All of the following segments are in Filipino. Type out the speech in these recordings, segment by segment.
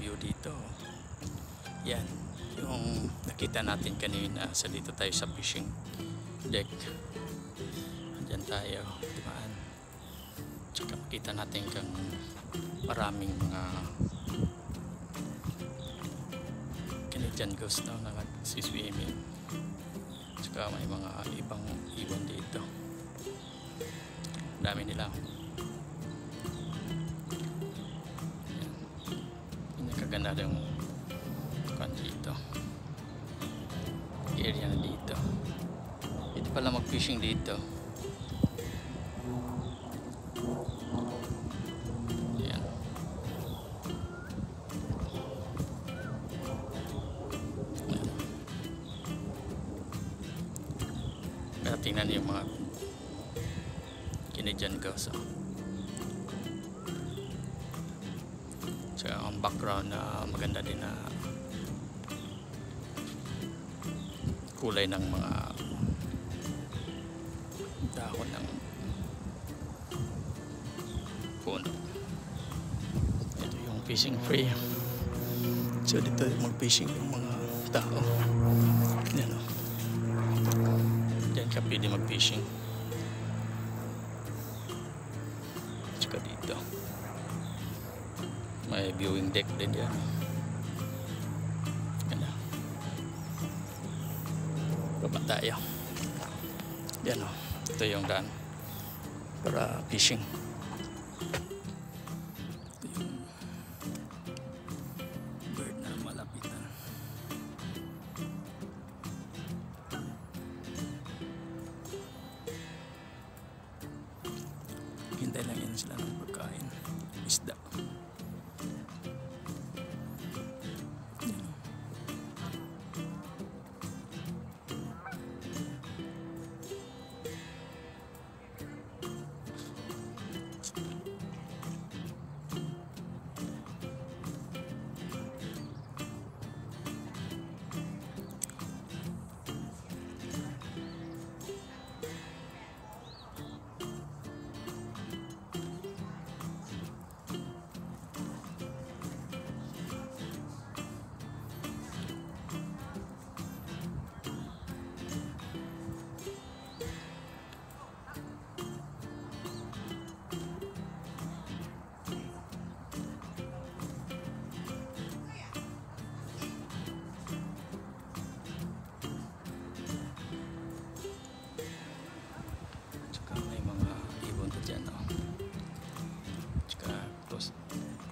view dito. Yan, yung nakita natin kanina sa dito tayo sa fishing deck. Diyan tayo dumaan. Tsaka makita natin kang maraming mga Canadian ghost na nagsiswimming. Tsaka may mga ibang ibon dito. Dami nila. Kaganda yung kan dito, area na dito. Ito pala mag fishing dito. Yan. Kaya tingnan yung mga Canadian ghosts. So, ang background na maganda din na kulay ng mga dahon ng puno. Ito yung fishing free. So dito mag-fishing yung mga tao. Yan o. Diyan ka pwede mag-fishing. Tsaka dito may viewing deck din yan. Ganda. Baba tayo. Yan o. Ito yung daan para fishing. Ito yung bird na malapitan. Hintay lang yan sila ng pagkain. Isda.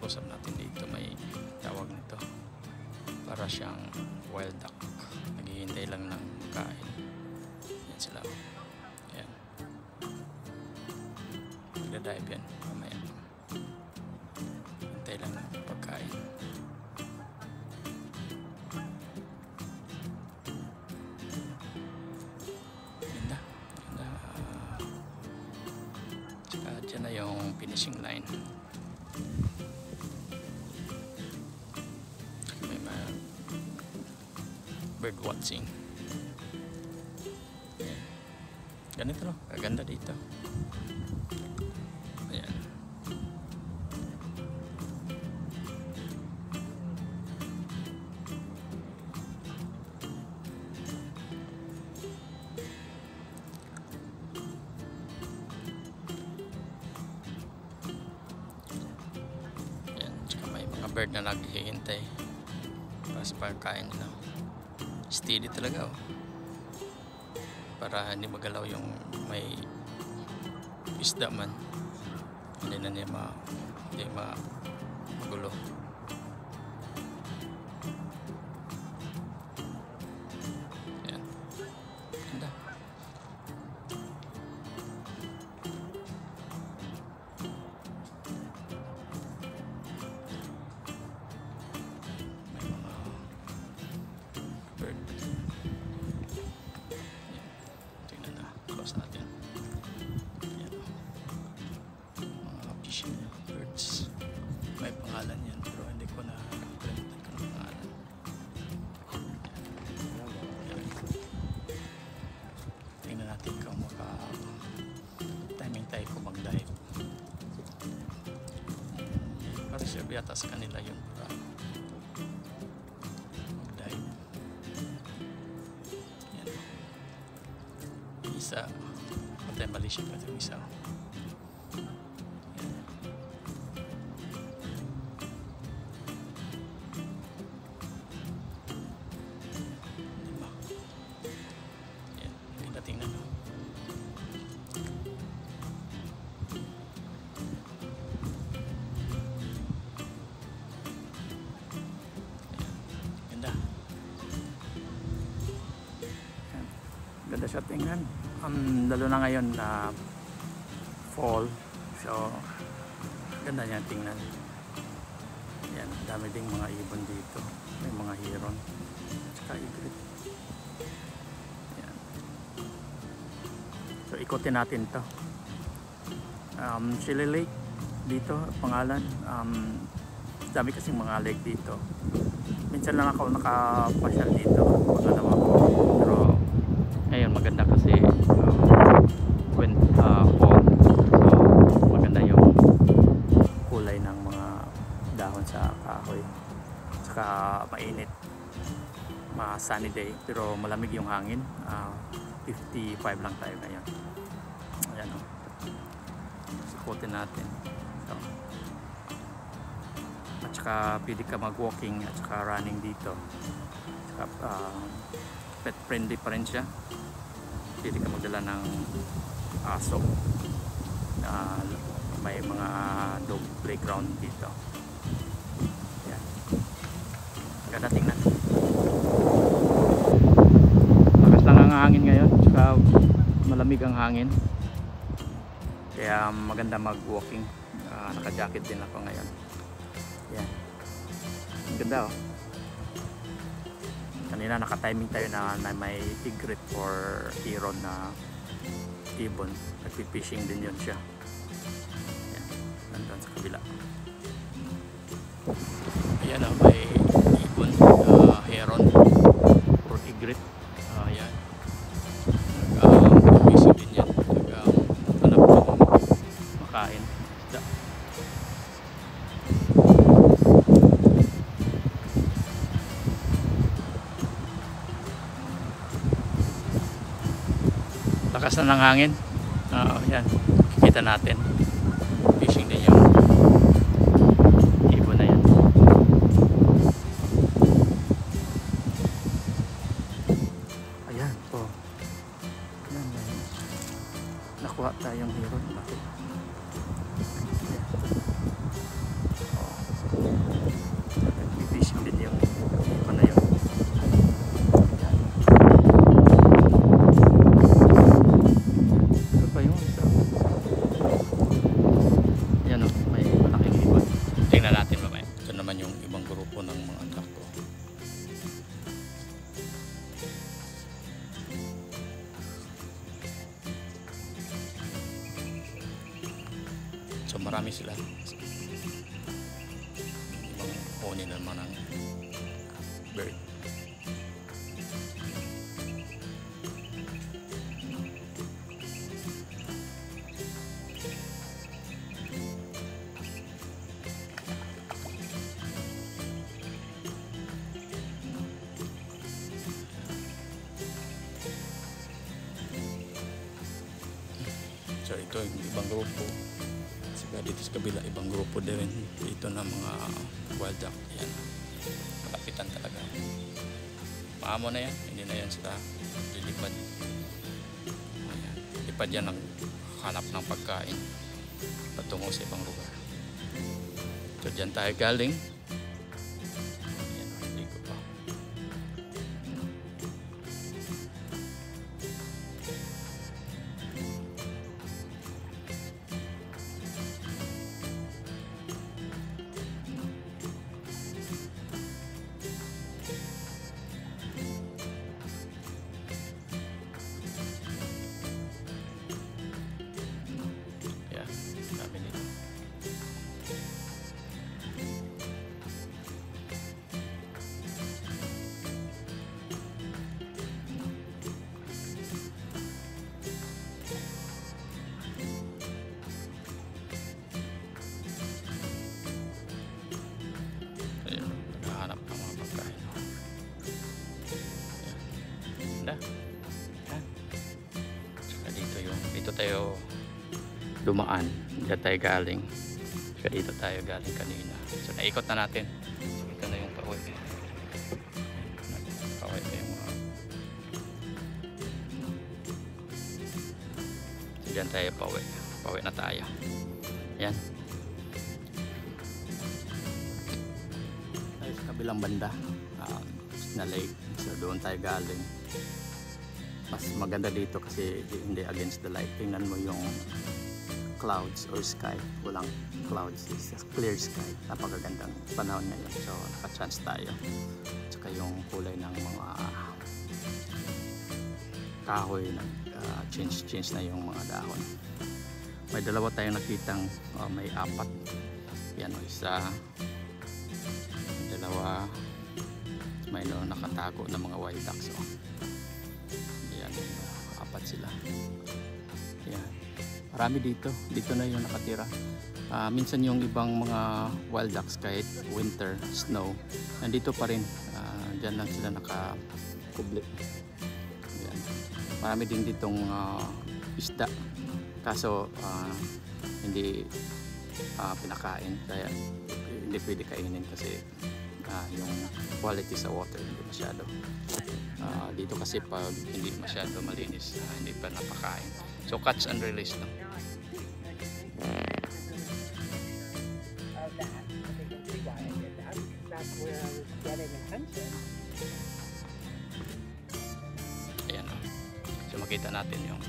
Close up natin dito, may tawag nito, para siyang wild duck, naghihintay lang ng kain. Yan sila. Yan, magdadive yan mamaya, hintay lang ng pagkain. Ganda, ganda. Tsaka dyan na yung finishing line. Bird watching. Ayan. Ganito no, kaganda dito. Ayan. Ayan, tsaka may mga bird na naghihintay para sa pagkain nila. Steady talaga oh. Para hindi magalaw yung may isda man, hindi na niya magulo. Ayan. Ganda. Bird. Yan. Tingnan na. Close natin. Yan. Mga fishing birds. May pangalan yan pero hindi ko na kalimutan ko ng pangalan. Yan. Tingnan natin kung timing tayo kung mag-dive. Para siya yata sa kanila yung isa. Patay mali siya pa itong isa. Diba? Yan, hindi tingnan. Ganda. Ganda siya tingnan. Lalo na ngayon na fall. So, ganda niya tingnan. Yan, dami ding mga ibon dito. May mga heron. Tsaka igrit. Yan. So, ikutin natin to. Chili Lake dito, pangalan. Dami kasing mga lake dito. Minsan lang ako nakapasyal dito. Pagkalawa ko. Pero, ngayon maganda kasi when fall, so maganda yung kulay ng mga dahon sa kahoy, saka mainit, sunny day pero malamig yung hangin. 55 lang tayo ngayon. Ayan o, sukutin natin. So, at saka pwede ka mag walking at saka running dito. Saka, pet friendly pa rin siya. Pwede ka magdala ng aso. May mga dog playground dito. Yan. Ganda tingnan. Lakas lang ang hangin ngayon. Tsaka malamig ang hangin. Kaya maganda mag walking. Naka-jacket din ako ngayon. Yan. Ganda oh. Kanina naka-timing tayo na may igrit or heron na ibon. Nagpipishing din yun siya. Ayan, nandun sa kabila. Ayan o, may ibon, heron or igrit. Ayan. Nagpipishing din yan. Hanap ng makain. Isda. Lakas na ng hangin. Yan, kikita natin. Fishing din yung ibon na yan. Ayan po. Ayan, nakuha tayong heron. Bakit? Ayan. Fishing din yung ibon na yun. So marami sila. Ibang huni naman ng bird. So ito yung ibang grupo. Dito sa kabila ibang grupo din dito na mga wild duck. Yan, malapitan talaga. Maamo na yan, hindi na yan sila lilipad. Ayan, lipad yan ng hanap ng pagkain patungo sa ibang lugar. So dyan tayo galing. Ayan, ligo pa. tayo dumaan, diyan tayo galing. Kaya dito tayo galing kanina. So naikot na natin. So, ito na yung pauwi. Pauwi na yung mga... So diyan tayo pauwi. Pauwi na tayo. Yan. Tayo sa kabilang banda. Na lake. So doon tayo galing. Mas maganda dito kasi hindi against the light. Tingnan mo yung clouds or sky. Walang clouds, it's just clear sky. Napakagandang panahon ngayon. So naka-chance tayo. Tsaka yung kulay ng mga kahoy na change na yung mga dahon. May dalawa tayong nakitang may apat. Yan o, isa, dalawa, may nakatago na mga white ducks. Yan, apat sila. Yan. Marami dito. Dito na yung nakatira. Minsan yung ibang mga wild ducks kahit winter, snow, nandito pa rin. Diyan lang sila nakakubli. Yan. Marami din ditong isda. Kaso hindi pinakain. Kaya hindi pwede kainin kasi yung quality sa water hindi masyado. Dito kasi pag hindi masyado malinis, hindi pa napakain. So catch and release lang. Ayan o. So makita natin yung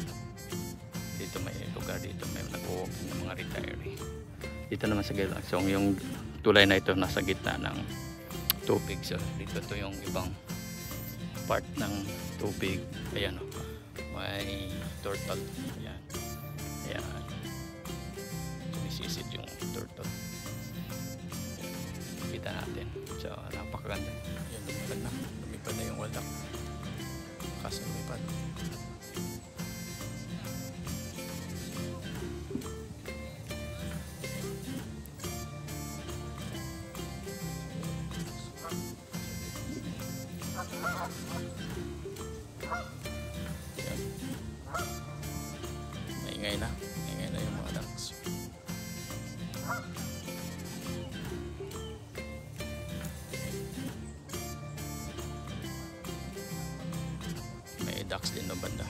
dito may lugar dito may nag-walking ng mga retiree. Dito naman sa gilid. So yung tulay na ito nasa gitna ng tubig. So dito to yung ibang part ng tubig. Ayan o. May turtle. Ayan. Ayan. Sumisisid yung turtle. Kita natin. So napakaganda. Ayan, lumipad na. Lumipad na yung wadak. Kaso lumipad. Maingay na yung mga ducks. May ducks din no banda.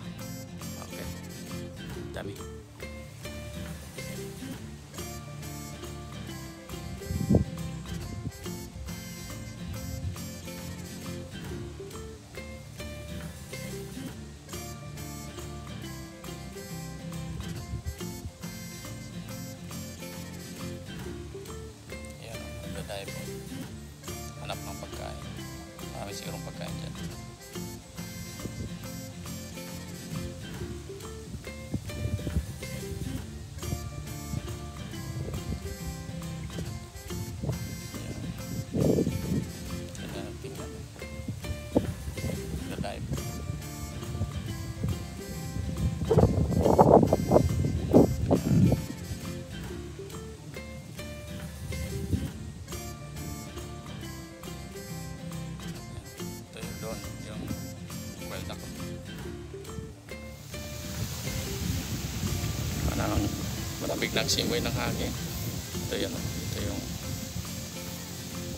Okay, dami. Tayo po hanap ng pagkain. Marami sigurong pagkain dyan. Yan. Tingnan. Ito tayo po. Yung wild duck. Parang malamig ng simoy ng hangin. Ito yan. Ito yung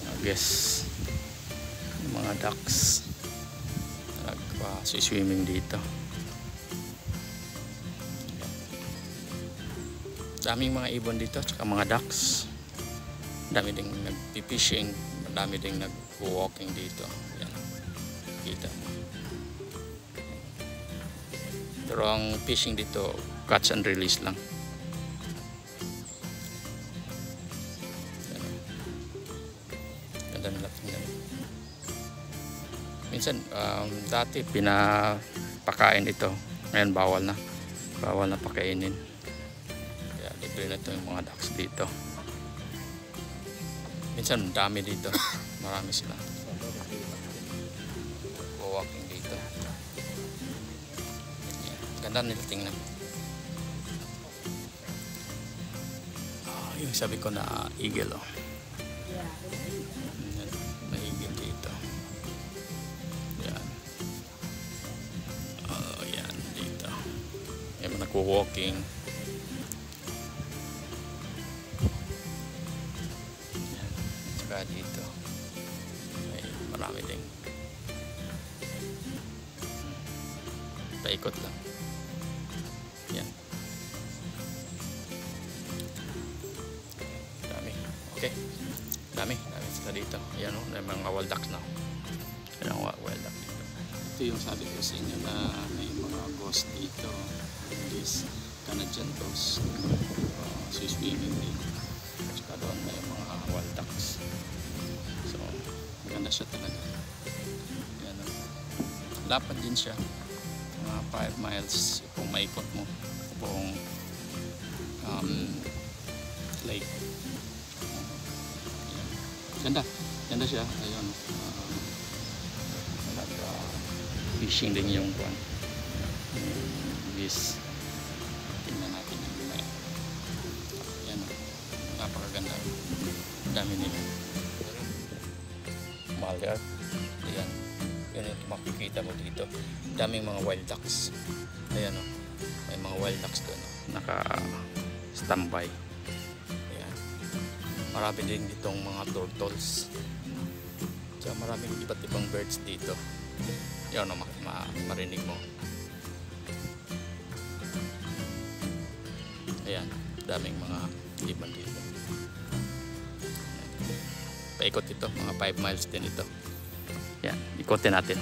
mga guests, yung mga ducks nagpa-swimming dito. Daming mga ibon dito tsaka mga ducks. Dami ding nagpi-fishing, dami ding nag-walking dito. Yan. Kita. Pero ang fishing dito catch and release lang. Ganda nila tingnan. Minsan dati pinapakain ito, ngayon bawal na pakainin. Kaya libre na ito yung mga ducks dito. Minsan dami dito, marami sila walking dito. Ganda nila tingnan. Yung sabi ko na eagle oh. May eagle dito. Yan. Oh, yan dito. May mga nagwo-walking. Yan. Saka dito may marami ding paikot lang. Yan. Dami. Okay. Dami sila dito. Ayan o, may mga wild ducks na. Ayan ang wild duck dito. Ito yung sabi ko sa inyo na may mga ghost dito. This Canadian ghost. Swimming din. Saka doon may mga wild ducks. So, maganda siya talaga. Ayan o. Lapad din siya. Mga 5 miles kung maikot mo. Buong lake. Ganda siya. Ayun. Fishing din yung buwan. Bis. Tingnan natin yung lumay. Yan. Napakaganda. Dami nila. Malgar. Ayan. Yan yung makikita mo dito. Daming mga wild ducks. Ayan o. May mga wild ducks doon. Naka-standby. Marami din ditong mga turtles. So maraming iba't ibang birds dito. Yan o, marinig mo. Ayan, daming mga ibang dito. Paikot ito, mga 5 miles din ito. Yan, ikotin natin.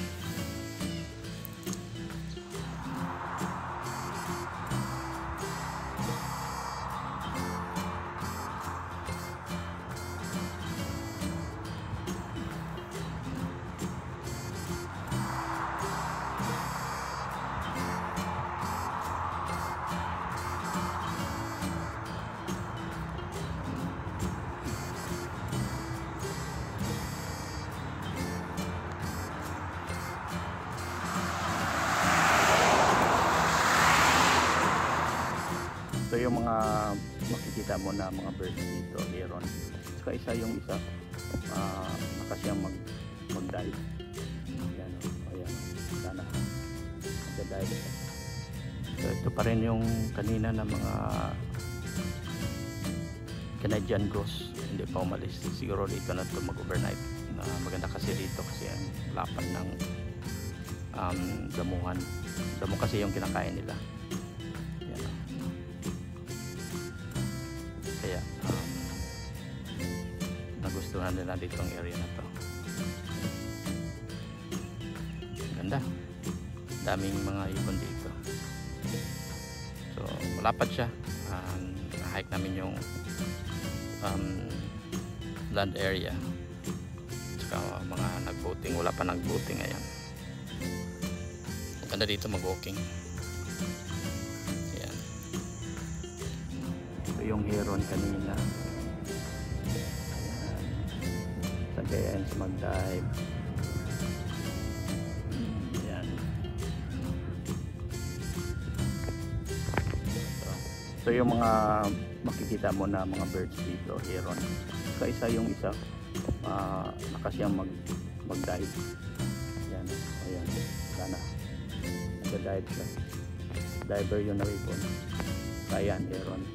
Ito yung mga makikita mo na mga birds dito, heron. Saka yung isa nakasiyang mag-dive. Ayan, ayan, sana mag-dive siya. So ito pa rin yung kanina na mga Canadian ghost, hindi pa umalis. Siguro dito na ito mag-overnight. Maganda kasi dito kasi ang lapad ng damuhan. Damo kasi yung kinakain nila. Kaya nagustuhan nila dito ang area na to. Ganda, daming mga ibon dito. So malapad siya. Na-hike namin yung land area. Saka mga nag-boating, wala pa nag-boating ngayon. Ganda dito mag-walking. Yung heron kanina. Ayan, sa mag-dive. Ayan. So yung mga makikita mo na mga birds dito, heron. Saka yung isa nakasiyang mag-dive. Ayan, ayan. Sana nag-dive siya. Diver yung na-ribbon. Kaya heron.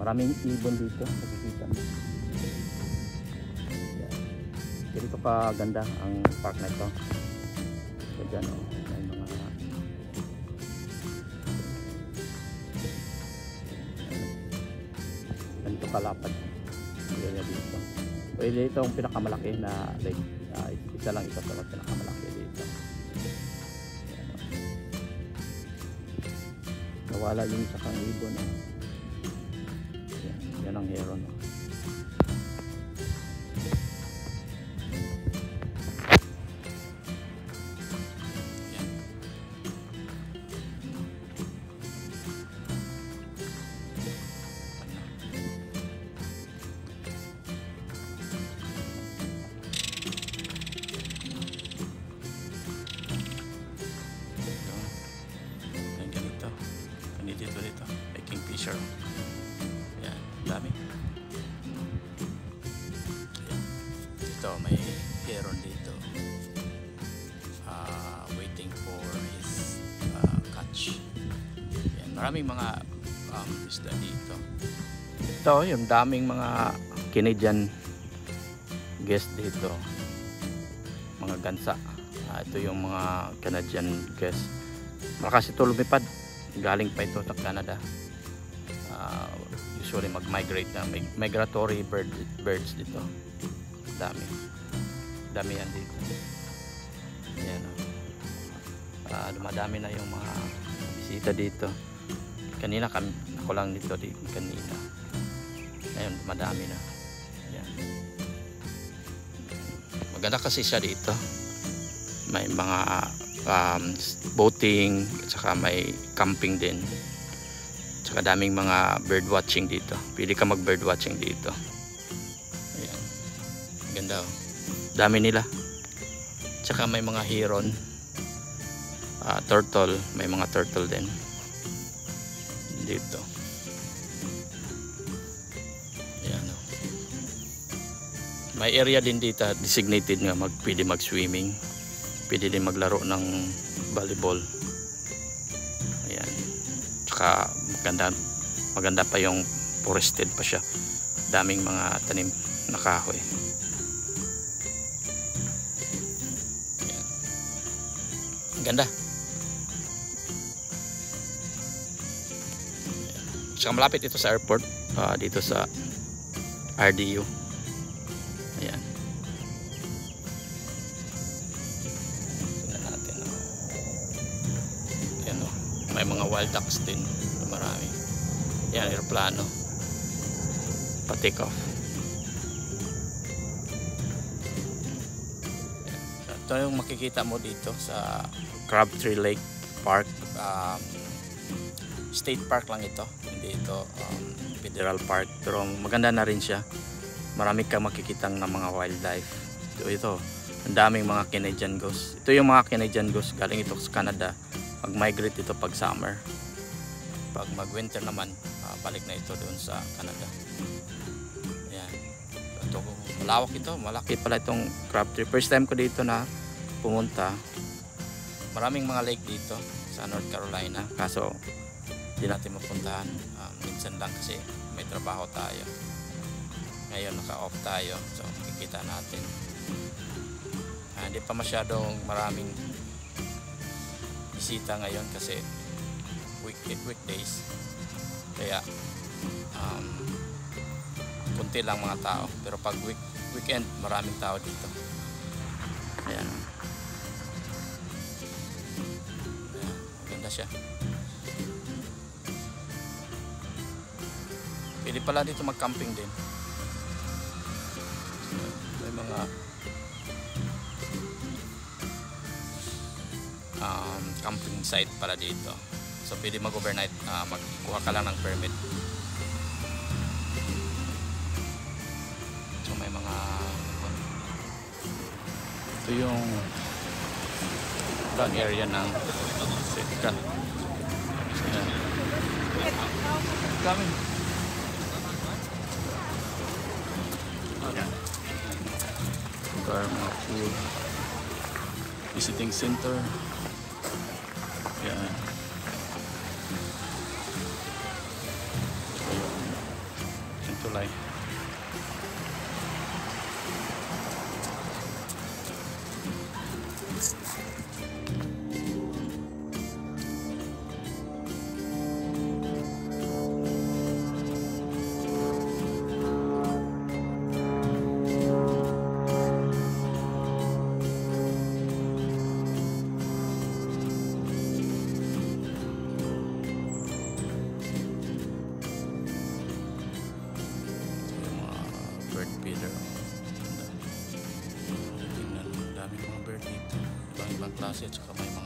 Maraming ibon dito, nakikita mo. Ganito ka ganda ang park na ito. So dyan o, may mga ganito kalapad area dito. So ito ang pinakamalaki na lake. Isa lang ito sa pinakamalaki dito. Nawala yung isa kang ibon o. Yan ang heron. Dito may kingfisher. Yan, dami. Yan. Dito may heron dito, waiting for his catch. Maraming mga isda dito. Ito yung daming mga Canadian guest dito, mga gansa. Ito yung mga Canadian guest. Malakas ito lumipad, galing pa ito sa Canada. Usually mag-migrate na, migratory birds dito. Dami yan dito. Ayan, dumadami na yung mga bisita dito. Kanina ako lang dito kanina. Ngayon dumadami na. Ayan. Maganda kasi siya dito. May mga boating, at saka may camping din. Saka daming mga bird watching dito. Pwede ka mag bird watching dito. Ayan. Ganda oh. Dami nila. Saka may mga heron, turtle, may mga turtle din dito. Ayan oh. May area din dito designated nga pwede mag swimming. Pwede din maglaro ng volleyball. Ayan. Tsaka maganda pa yung forested pa siya. Daming mga tanim na kahoy. Ayan. Ganda. Ayan. Tsaka malapit ito sa airport. Dito sa RDU. Ayan. May mga wild ducks din, marami. Yan, aeroplano pa-take off. Ito yung makikita mo dito sa Crabtree Lake Park. State park lang ito, hindi ito federal park, pero maganda na rin siya. Marami kang makikitang ng mga wildlife. Ito, ang daming mga Canadian goose. Ito yung mga Canadian goose, galing ito sa Canada. Mag-migrate ito pag summer. Pag mag-winter naman, balik na ito doon sa Canada. Ayan. Ito, malawak ito. Malaki pala itong Crabtree. First time ko dito na pumunta. Maraming mga lake dito sa North Carolina. Kaso, hindi natin mapuntahan. Minsan lang kasi may trabaho tayo. Ngayon, naka-off tayo. So, makikita natin. Hindi pa masyadong maraming bisita ngayon kasi weekdays, kaya kunti lang mga tao, pero pag weekend maraming tao dito. Ayan. Ayan, maganda siya. Pwede pala dito mag-camping din. May mga camping site pala dito. So pwede mag-overnight, magkuha ka lang ng permit. So may mga ito yung back area ng Sitka. So yan. Coming. Car, mga food, visiting center. Yan. Yung tulay. Klase at saka may mga